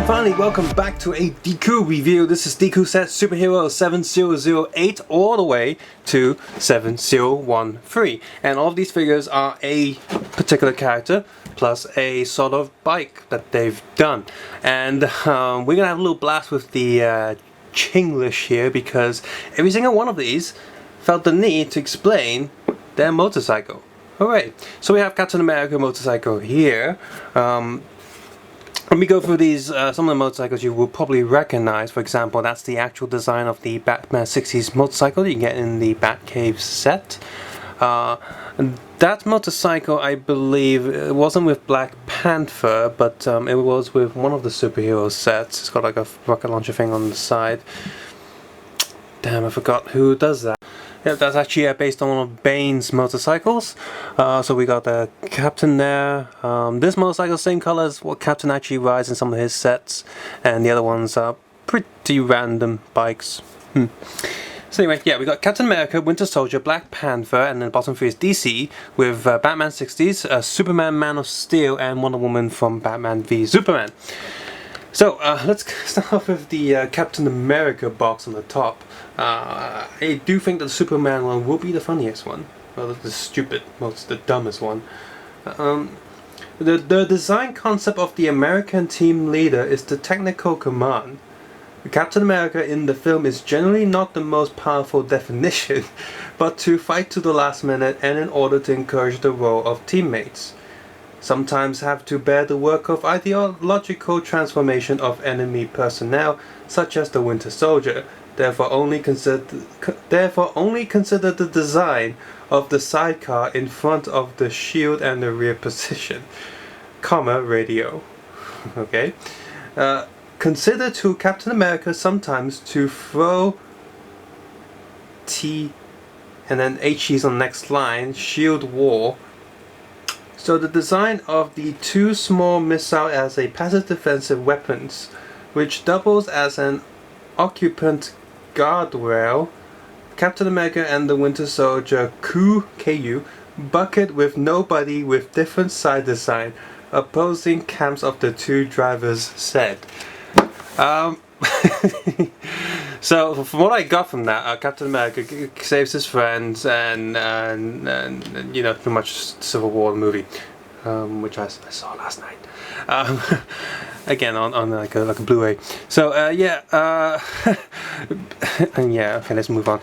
finally, welcome back to a DeCool review. This is DeCool set SuperHeroes 7008 all the way to 7013. And all of these figures are a particular character plus a sort of bike that they've done. And we're going to have a little blast with the Chinglish here because every single one of these felt the need to explain their motorcycle. Alright, so we have Captain America motorcycle here. Let me go through these, some of the motorcycles you will probably recognize. For example, that's the actual design of the Batman 60's motorcycle that you can get in the Batcave set. That motorcycle, I believe, it wasn't with Black Panther, but it was with one of the superhero sets. It's got like a rocket launcher thing on the side. Damn, I forgot who does that. Yeah, that's actually based on one of Bane's motorcycles. So we got the Captain there. This motorcycle, same color as what Captain actually rides in some of his sets, and the other ones are pretty random bikes. So anyway, yeah, we got Captain America, Winter Soldier, Black Panther, and then the bottom three is DC with Batman 60's, Superman, Man of Steel, and Wonder Woman from Batman v Superman. So let's start off with the Captain America box on the top. I do think that the Superman one will be the funniest one. Well, the stupid, most the dumbest one. The design concept of the American team leader is the technical command. Captain America in the film is generally not the most powerful definition, but to fight to the last minute and in order to encourage the role of teammates. Sometimes have to bear the work of ideological transformation of enemy personnel, such as the Winter Soldier. Therefore only consider the design of the sidecar in front of the shield and the rear position, comma, radio. Okay. Consider to Captain America sometimes to throw T and then HE's on the next line, shield wall. So the design of the two small missile as a passive defensive weapons, which doubles as an occupant guardrail. Captain America and the Winter Soldier KU bucket with nobody with different side design, opposing camps of the two drivers said. So from what I got from that, Captain America saves his friends and you know, pretty much Civil War movie, which I saw last night. Again on like a Blu-ray. So yeah, and yeah, okay, let's move on.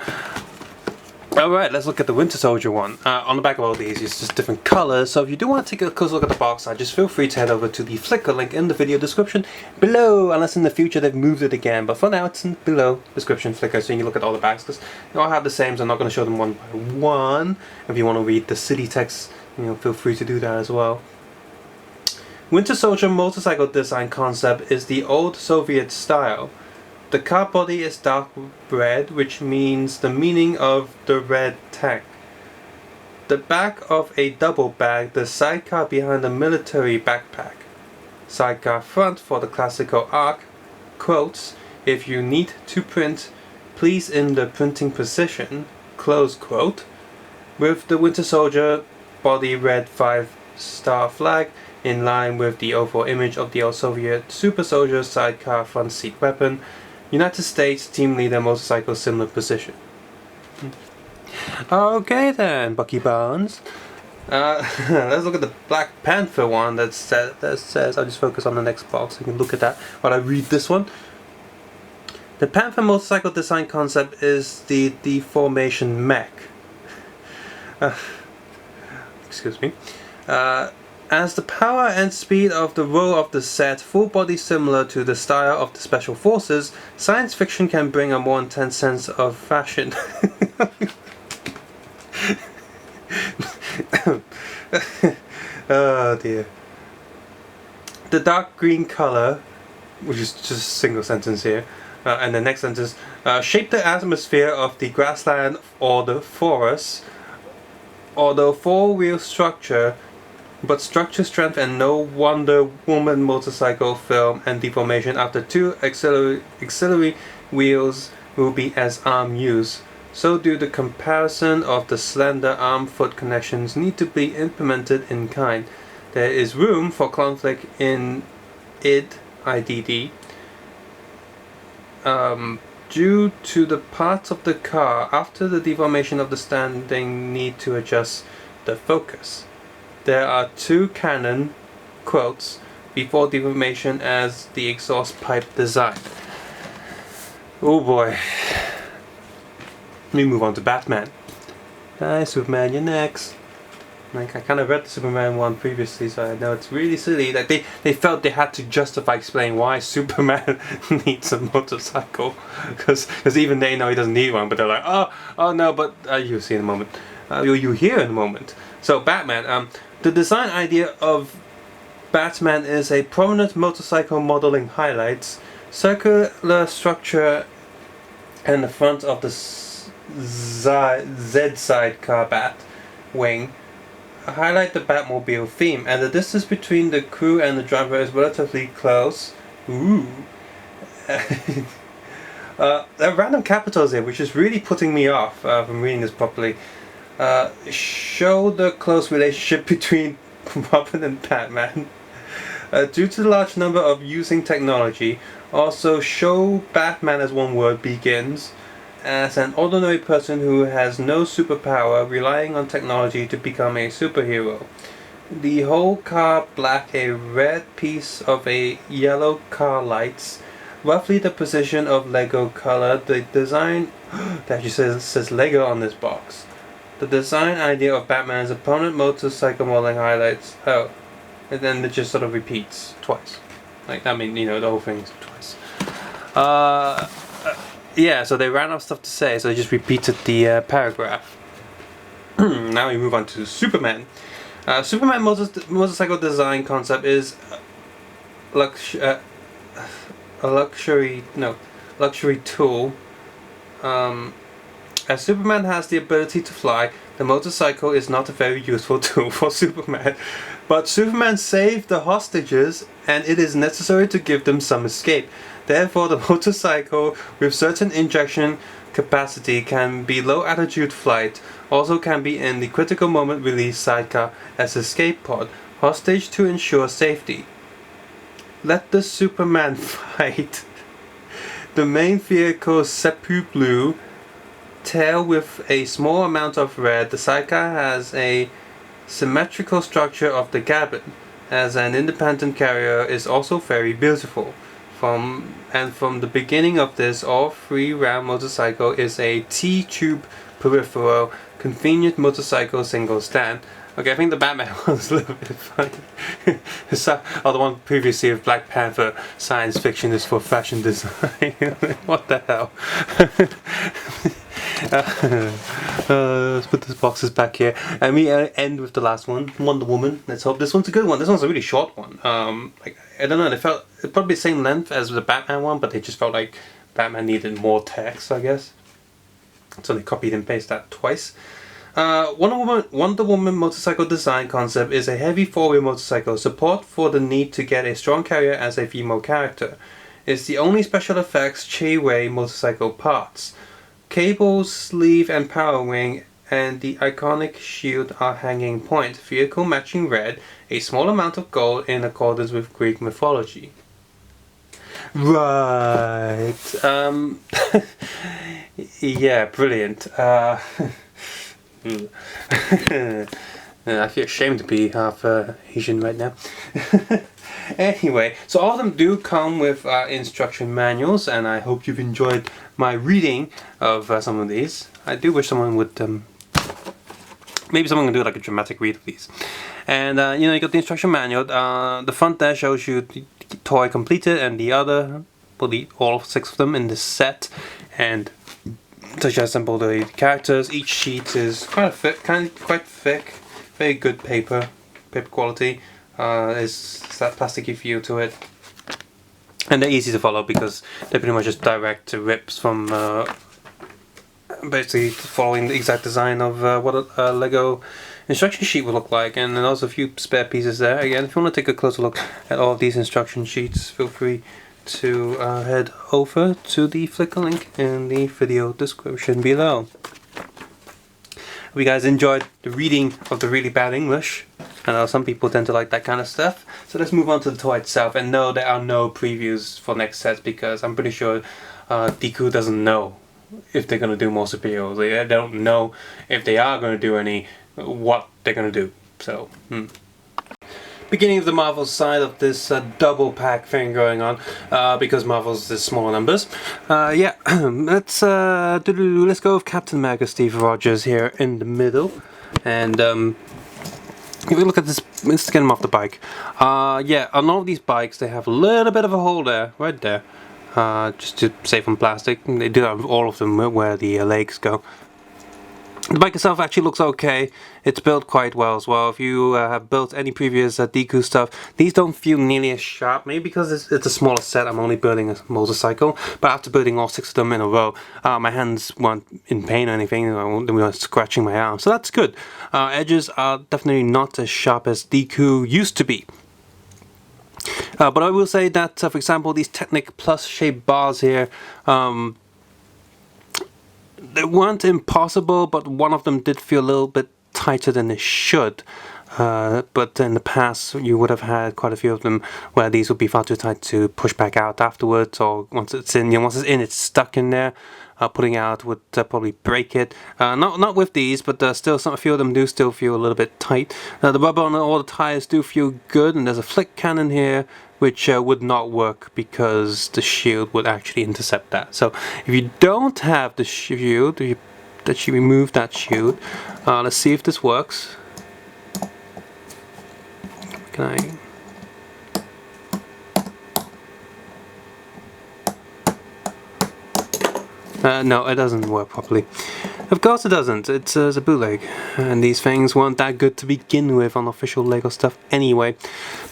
Alright, let's look at the Winter Soldier one. On the back of all these, it's just different colors, so if you do want to take a close look at the box art, just feel free to head over to the Flickr link in the video description below, unless in the future they've moved it again, but for now it's in below description Flickr, so you can look at all the backs, because they all have the same, so I'm not going to show them one by one. If you want to read the city text, you know, feel free to do that as well. Winter Soldier motorcycle design concept is the old Soviet style. The car body is dark red, which means the meaning of the red tank. The back of a double bag, the sidecar behind a military backpack. Sidecar front for the classical arc. Quotes, if you need to print, please in the printing position. Close quote. With the Winter Soldier body red 5-star flag in line with the overall image of the old Soviet super soldier sidecar front seat weapon. United States team leader motorcycle similar position. Okay then, Bucky Barnes. Let's look at the Black Panther one that says, I'll just focus on the next box so you can look at that while I read this one. The Panther motorcycle design concept is the deformation mech. Excuse me. As the power and speed of the role of the set, full body similar to the style of the special forces, science fiction can bring a more intense sense of fashion. Oh dear. The dark green color, which is just a single sentence here, and the next sentence, shape the atmosphere of the grassland or the forest, or the four-wheel structure, but structure strength and no Wonder Woman motorcycle film and deformation after two auxiliary wheels will be as arm use. So do the comparison of the slender arm-foot connections need to be implemented in kind. There is room for conflict in id IDD. Due to the parts of the car after the deformation of the standing need to adjust the focus. There are 2 canon quotes before deformation as the exhaust pipe design. Oh boy. Let me move on to Batman. Hi Superman, you're next. Like, I kind of read the Superman one previously, so I know it's really silly. Like they felt they had to justify explaining why Superman needs a motorcycle, because even they know he doesn't need one, but they're like, oh no, but you'll see in a moment. You'll hear in a moment. So Batman, the design idea of Batman is a prominent motorcycle modeling highlights circular structure and the front of the Z side car bat wing highlight the Batmobile theme, and the distance between the crew and the driver is relatively close. Ooh. There are random capitals here, which is really putting me off from reading this properly. Show the close relationship between Robin and Batman. Due to the large number of using technology, also show Batman as one word begins as an ordinary person who has no superpower relying on technology to become a superhero. The whole car black, a red piece of a yellow car lights, roughly the position of Lego color. The design that actually says Lego on this box. The design idea of Batman is a prominent motorcycle modeling highlights. Oh, and then it just sort of repeats twice. Like, I mean, you know, the whole thing's twice. Yeah, so they ran out of stuff to say, so they just repeated the paragraph. Now we move on to Superman. Superman motorcycle design concept is a luxury tool. As Superman has the ability to fly, the motorcycle is not a very useful tool for Superman. But Superman saved the hostages, and it is necessary to give them some escape. Therefore, the motorcycle with certain injection capacity can be low altitude flight, also can be in the critical moment release sidecar as escape pod, hostage to ensure safety. Let the Superman fight. The main vehicle Sepu blue, tail with a small amount of red. The sidecar has a symmetrical structure of the cabin, as an independent carrier is also very beautiful. From the beginning of this, all 3 round motorcycle is a T-tube peripheral, convenient motorcycle single stand. Okay, I think the Batman one was a little bit funny. The one previously of Black Panther, science fiction is for fashion design. What the hell? Let's put these boxes back here, and we end with the last one, Wonder Woman. Let's hope this one's a good one. This one's a really short one. Like, I don't know, they felt probably the same length as the Batman one, but they just felt like Batman needed more text, I guess. So they copied and pasted that twice. Wonder Woman motorcycle design concept is a heavy 4-wheel motorcycle. Support for the need to get a strong carrier as a female character. It's the only special effects Chiwei motorcycle parts. Cable, sleeve and power wing and the iconic shield are hanging point. Vehicle matching red, a small amount of gold in accordance with Greek mythology. Right. Yeah, brilliant. I feel ashamed to be half Asian right now. Anyway, so all of them do come with instruction manuals, and I hope you've enjoyed my reading of some of these. I do wish someone would, maybe someone can do like a dramatic read of these. And you know, you got the instruction manual. The front there shows you the toy completed, and the other, well, all 6 of them in this set, and to assemble the characters. Each sheet is quite thick, very good paper quality. There's that plasticky feel to it, and they're easy to follow because they're pretty much just direct rips from basically following the exact design of what a Lego instruction sheet would look like. And then also a few spare pieces there. Again, if you want to take a closer look at all of these instruction sheets, feel free to head over to the Flickr link in the video description below. Hope you guys enjoyed the reading of the really bad English. I know some people tend to like that kind of stuff. So let's move on to the toy itself. And no, there are no previews for next sets because I'm pretty sure DeCool doesn't know if they're going to do more superheroes. They don't know if they are going to do any, what they're going to do. So, beginning of the Marvel side of this double pack thing going on, because Marvel's the smaller numbers. Yeah, let's go with Captain America Steve Rogers here in the middle. And if we look at this, let's get him off the bike. Yeah, on all of these bikes they have a little bit of a hole there, right there. Just to save on plastic. They do have all of them where the legs go. The bike itself actually looks okay. It's built quite well as well. If you have built any previous DeCool stuff, these don't feel nearly as sharp. Maybe because it's a smaller set, I'm only building a motorcycle. But after building all 6 of them in a row, my hands weren't in pain or anything. They weren't scratching my arm, so that's good. Edges are definitely not as sharp as DeCool used to be. But I will say that, for example, these Technic Plus shaped bars here, they weren't impossible, but one of them did feel a little bit tighter than it should. But in the past, you would have had quite a few of them where these would be far too tight to push back out afterwards, or once it's in, it's stuck in there. Putting out would probably break it. Not with these, but still, a few of them do still feel a little bit tight. The rubber on all the tires do feel good, and there's a flick cannon here, which would not work because the shield would actually intercept that. So if you don't have the shield, that you remove that shield. Let's see if this works. Can I? No, it doesn't work properly. Of course it doesn't. It's a bootleg, and these things weren't that good to begin with on official LEGO stuff anyway.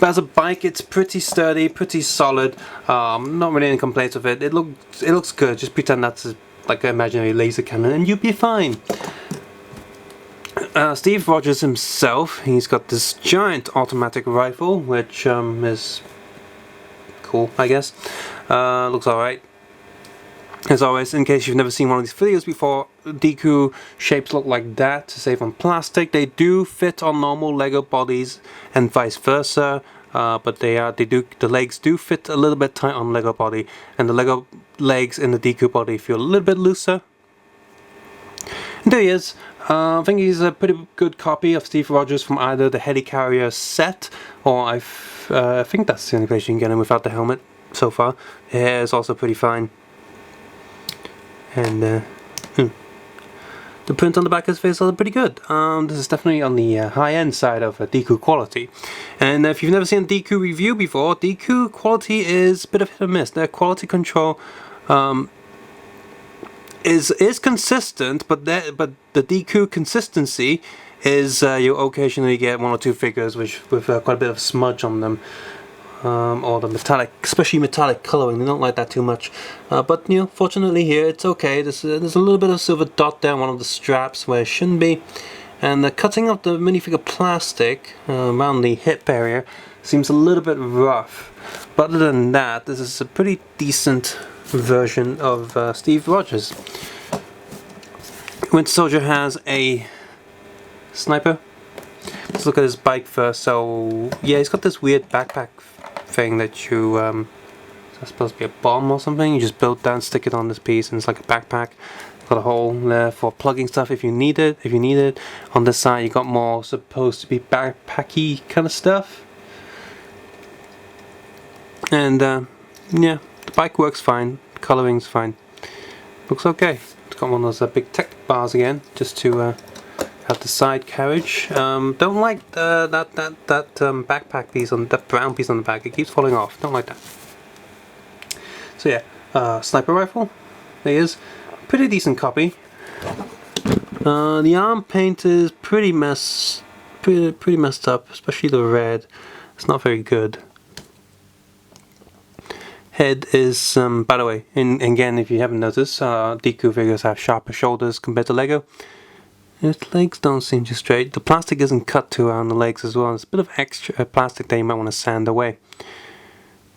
But as a bike, it's pretty sturdy, pretty solid. Not really any complaints with it. It looks good. Just pretend that's like an imaginary laser cannon, and you'll be fine. Steve Rogers himself, he's got this giant automatic rifle, which is cool, I guess. Looks alright. As always, in case you've never seen one of these videos before, DeCool shapes look like that to save on plastic. They do fit on normal LEGO bodies and vice versa, but the legs do fit a little bit tight on LEGO body, and the LEGO legs in the DeCool body feel a little bit looser. And there he is. I think he's a pretty good copy of Steve Rogers from either the Helicarrier set, or I think that's the only place you can get him without the helmet so far. The hair is also pretty fine. And the print on the back of his face is pretty good. This is definitely on the high-end side of DeCool quality. And if you've never seen a DeCool review before, DeCool quality is a bit of hit or miss. Their quality control is consistent, but the DeCool consistency is you occasionally get 1 or 2 figures with quite a bit of smudge on them. Or the metallic, especially metallic coloring, they don't like that too much. But you know, fortunately here it's okay. There's a little bit of silver dot down one of the straps where it shouldn't be, and the cutting of the minifigure plastic around the hip area seems a little bit rough. But other than that, this is a pretty decent version of Steve Rogers. Winter Soldier has a sniper. Let's look at his bike first. So yeah, he's got this weird backpack thing that you it's supposed to be a bomb or something. You just build that and stick it on this piece, and it's like a backpack. Got a hole there for plugging stuff if you need it. On this side, you got more supposed to be backpacky kind of stuff. And yeah, the bike works fine. Coloring's fine. Looks okay. It's got one of those big tech bars again, just to have the side carriage. Don't like that backpack piece on that brown piece on the back. It keeps falling off. Don't like that. So yeah, sniper rifle. There he is. Pretty decent copy. The arm paint is pretty messed up, especially the red. It's not very good. Head is, by the way, and again, if you haven't noticed, DeCool figures have sharper shoulders compared to LEGO. His legs don't seem too straight. The plastic isn't cut too around the legs as well. There's a bit of extra plastic that you might want to sand away.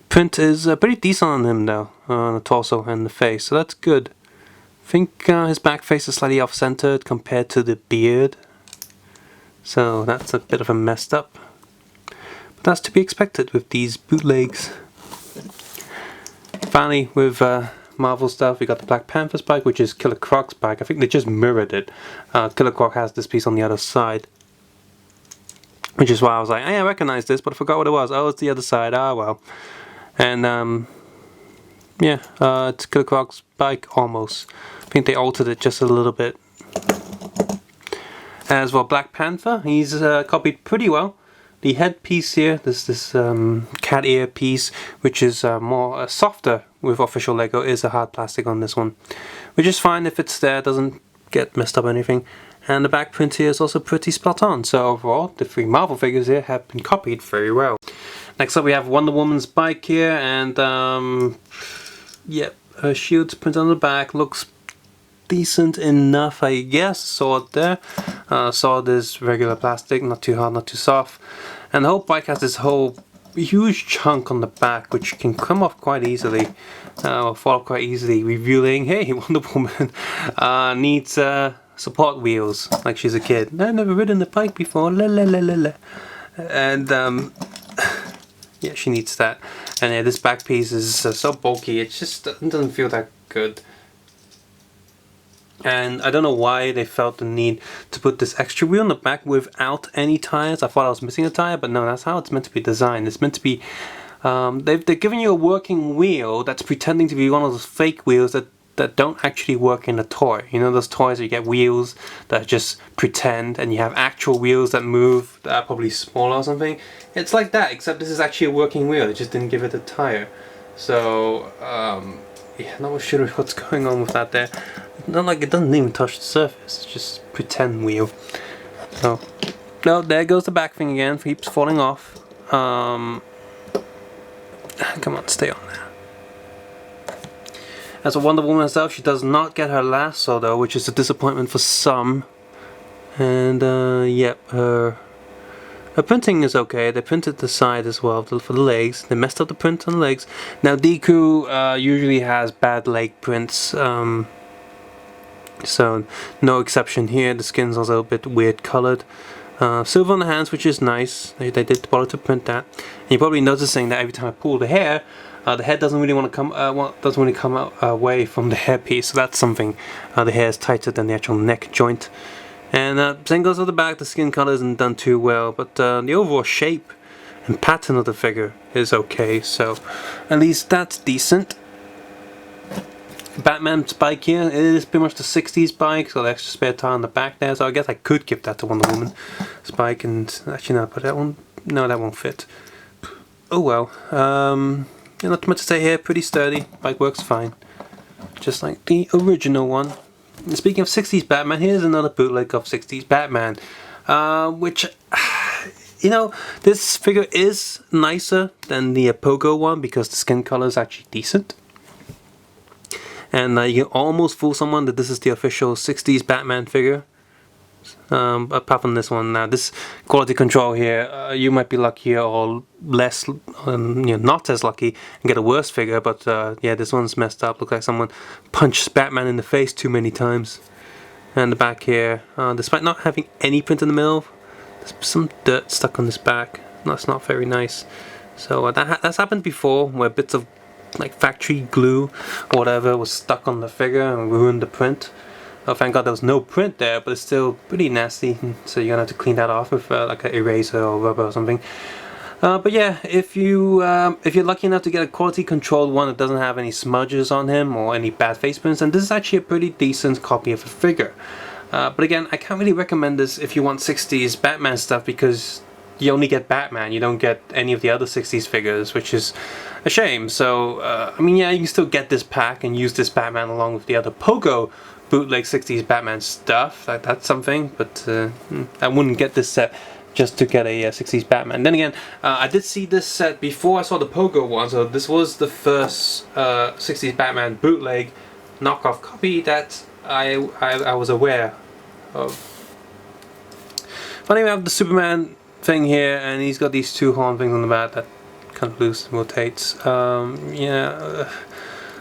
Print is pretty decent on him though, on the torso and the face, so that's good. I think his back face is slightly off-centered compared to the beard. So that's a bit of a messed up. But that's to be expected with these bootlegs. Finally, with Marvel stuff, we got the Black Panther spike, which is Killer Croc's spike. I think they just mirrored it. Killer Croc has this piece on the other side. Which is why I was like, hey, I recognize this, but I forgot what it was. Oh, it's the other side. Ah, well. And, yeah, it's Killer Croc's bike, almost. I think they altered it just a little bit. As well, Black Panther, he's copied pretty well. The headpiece here, this cat ear piece, which is more softer with official Lego, is a hard plastic on this one. Which is fine if it's there, doesn't get messed up or anything. And the back print here is also pretty spot on. So overall, the 3 Marvel figures here have been copied very well. Next up we have Wonder Woman's bike here, and yep, her shield's printed on the back, looks decent enough, I guess. Sword there. Sword is regular plastic, not too hard, not too soft. And the whole bike has this whole huge chunk on the back, which can come off quite easily, or fall off quite easily, revealing, hey, Wonder Woman needs support wheels, like she's a kid. I've never ridden the bike before, la la la la la. And yeah, she needs that. And yeah, this back piece is so bulky, it just doesn't feel that good. And I don't know why they felt the need to put this extra wheel in the back without any tires. I thought I was missing a tire, but no, that's how it's meant to be designed. It's meant to be, they're giving you a working wheel that's pretending to be one of those fake wheels that don't actually work in a toy. You know those toys where you get wheels that just pretend, and you have actual wheels that move, that are probably smaller or something. It's like that, except this is actually a working wheel. It just didn't give it a tire. So, yeah, not sure what's going on with that there. Not like it doesn't even touch the surface, it's just pretend wheel. So, no, there goes the back thing again, keeps falling off. Come on, stay on there. As for Wonder Woman herself, she does not get her lasso though, which is a disappointment for some. And yep, her printing is okay. They printed the side as well for the legs. They messed up the print on the legs. Now DeCool usually has bad leg prints. So no exception here. The skin's also a bit weird colored. Silver on the hands, which is nice. They did bother to print that. And you're probably noticing that every time I pull the hair doesn't really want to come out away from the hairpiece. So that's something. The hair is tighter than the actual neck joint. And same goes with the back. The skin color isn't done too well, but the overall shape and pattern of the figure is okay. So at least that's decent. Batman's bike here, it is pretty much the 60s bike, so the extra spare tire on the back there, so I guess I could give that to Wonder Woman's bike, and actually no, but that one, no, that won't fit. Oh well, not too much to say here, pretty sturdy, bike works fine, just like the original one. And speaking of 60s Batman, here's another bootleg of 60s Batman, which, you know, this figure is nicer than the Pogo one, because the skin color is actually decent. And you can almost fool someone that this is the official 60s Batman figure. Apart from this one. Now this quality control here, you might be lucky or less, not as lucky and get a worse figure. But yeah, this one's messed up. Looks like someone punched Batman in the face too many times. And the back here, despite not having any print in the middle, there's some dirt stuck on this back. That's not very nice. So that's happened before, where bits of like factory glue or whatever was stuck on the figure and ruined the print. Thank God there was no print there, but it's still pretty nasty, so you're gonna have to clean that off with like an eraser or rubber or something. But yeah, if you're lucky enough to get a quality controlled one that doesn't have any smudges on him or any bad face prints, then this is actually a pretty decent copy of a figure. But again, I can't really recommend this if you want 60s Batman stuff, because you only get Batman, you don't get any of the other 60s figures, which is a shame. So, I mean, yeah, you can still get this pack and use this Batman along with the other Pogo bootleg 60s Batman stuff. That's something, but I wouldn't get this set just to get a 60s Batman. Then again, I did see this set before I saw the Pogo one, so this was the first 60s Batman bootleg knockoff copy that I was aware of. But anyway, I have the Superman thing here, and he's got these two horn things on the back that kind of loose and rotates. Yeah,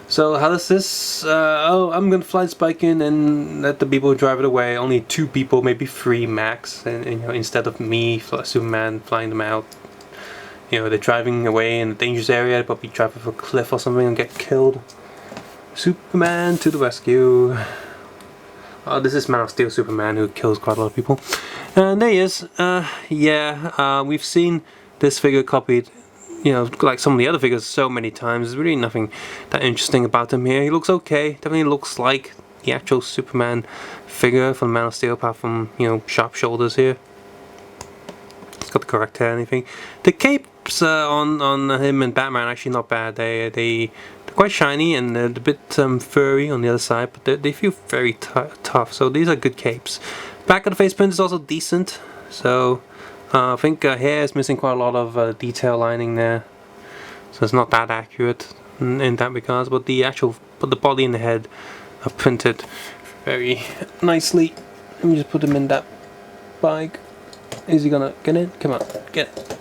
So how does this, oh, I'm gonna fly this bike in and let the people drive it away. Only 2 people, maybe 3 max, and you know, instead of me, Superman, flying them out. You know, they're driving away in a dangerous area, they'll probably drive off a cliff or something and get killed. Superman to the rescue. Oh, this is Man of Steel Superman, who kills quite a lot of people. And there he is. We've seen this figure copied, you know, like some of the other figures so many times. There's really nothing that interesting about him here. He looks okay. Definitely looks like the actual Superman figure from Man of Steel, apart from, you know, sharp shoulders here. He's got the correct hair and everything. The capes on him and Batman are actually not bad. They're quite shiny and they're a bit furry on the other side, but they feel very tough. So these are good capes. Back of the face print is also decent. So I think hair is missing quite a lot of detail lining there, so it's not that accurate in that regard. But the body and the head are printed very nicely. Let me just put him in that bike. Is he gonna get in? Come on, get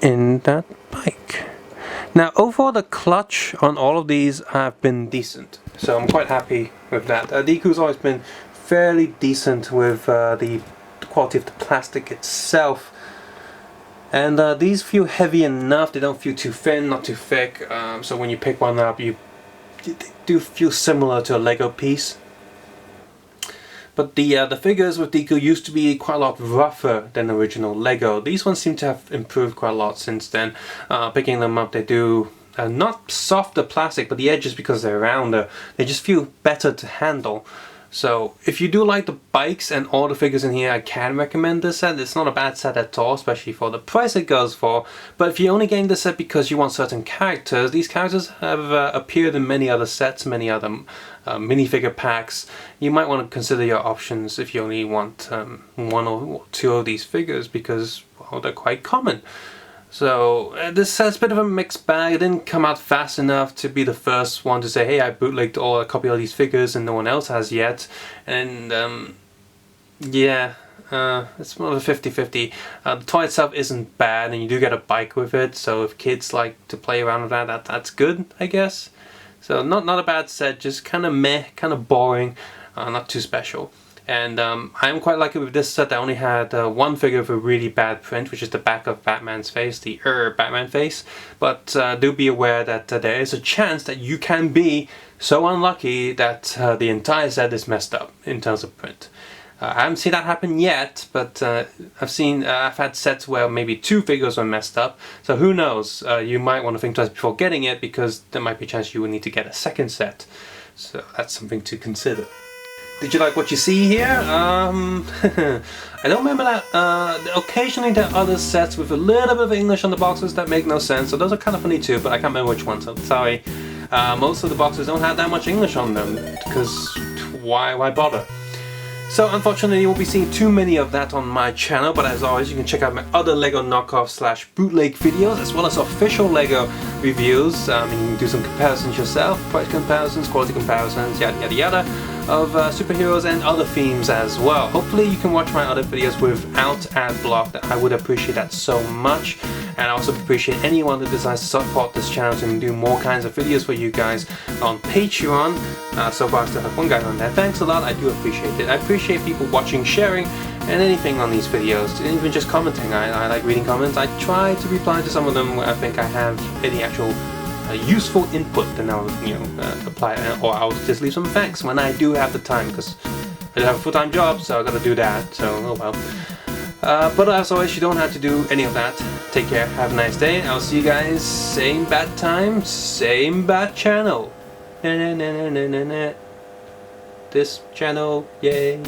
in that bike. Now overall, the clutch on all of these have been decent, so I'm quite happy with that. DeCool's always been fairly decent with the quality of the plastic itself, and these feel heavy enough. They don't feel too thin, not too thick, so when you pick one up, they do feel similar to a Lego piece. But the figures with DeCool used to be quite a lot rougher than original Lego. These ones seem to have improved quite a lot since then. Picking them up, they do not softer plastic, but the edges, because they're rounder, they just feel better to handle. So if you do like the bikes and all the figures in here, I can recommend this set. It's not a bad set at all, especially for the price it goes for. But if you're only getting this set because you want certain characters, these characters have appeared in many other sets, many other minifigure packs. You might want to consider your options if you only want 1 or 2 of these figures, because, well, they're quite common. So this set's a bit of a mixed bag. It didn't come out fast enough to be the first one to say, hey, I bootlegged or a copy of these figures and no one else has yet. And it's more of a 50-50. The toy itself isn't bad, and you do get a bike with it, so if kids like to play around with that, that's good, I guess. So not a bad set, just kind of meh, kind of boring, not too special. And I'm quite lucky with this set. I only had 1 figure of a really bad print, which is the back of Batman's face, the Batman face. But do be aware that there is a chance that you can be so unlucky that the entire set is messed up in terms of print. I haven't seen that happen yet, but I've had sets where maybe 2 figures were messed up. So who knows? You might want to think twice before getting it, because there might be a chance you will need to get a second set. So that's something to consider. Did you like what you see here? I don't remember that. Occasionally there are other sets with a little bit of English on the boxes that make no sense, so those are kind of funny too, but I can't remember which ones, so sorry. Most of the boxes don't have that much English on them, because why bother? So unfortunately you won't be seeing too many of that on my channel, but as always you can check out my other Lego knockoff / bootleg videos, as well as official Lego reviews. You can do some comparisons yourself, price comparisons, quality comparisons, yada yada yada, of superheroes and other themes as well. Hopefully you can watch my other videos without ad block. I would appreciate that so much. And I also appreciate anyone who decides to support this channel to do more kinds of videos for you guys on Patreon. So far I still have 1 guy on there. Thanks a lot, I do appreciate it. I appreciate people watching, sharing, and anything on these videos, even just commenting. I like reading comments. I try to reply to some of them where I think I have any actual useful input, then I'll apply, or I'll just leave some thanks when I do have the time, because I do have a full-time job, so I gotta do that, so oh well. But as always, you don't have to do any of that. Take care, have a nice day, I'll see you guys same bad time, same bad channel. This channel, yay.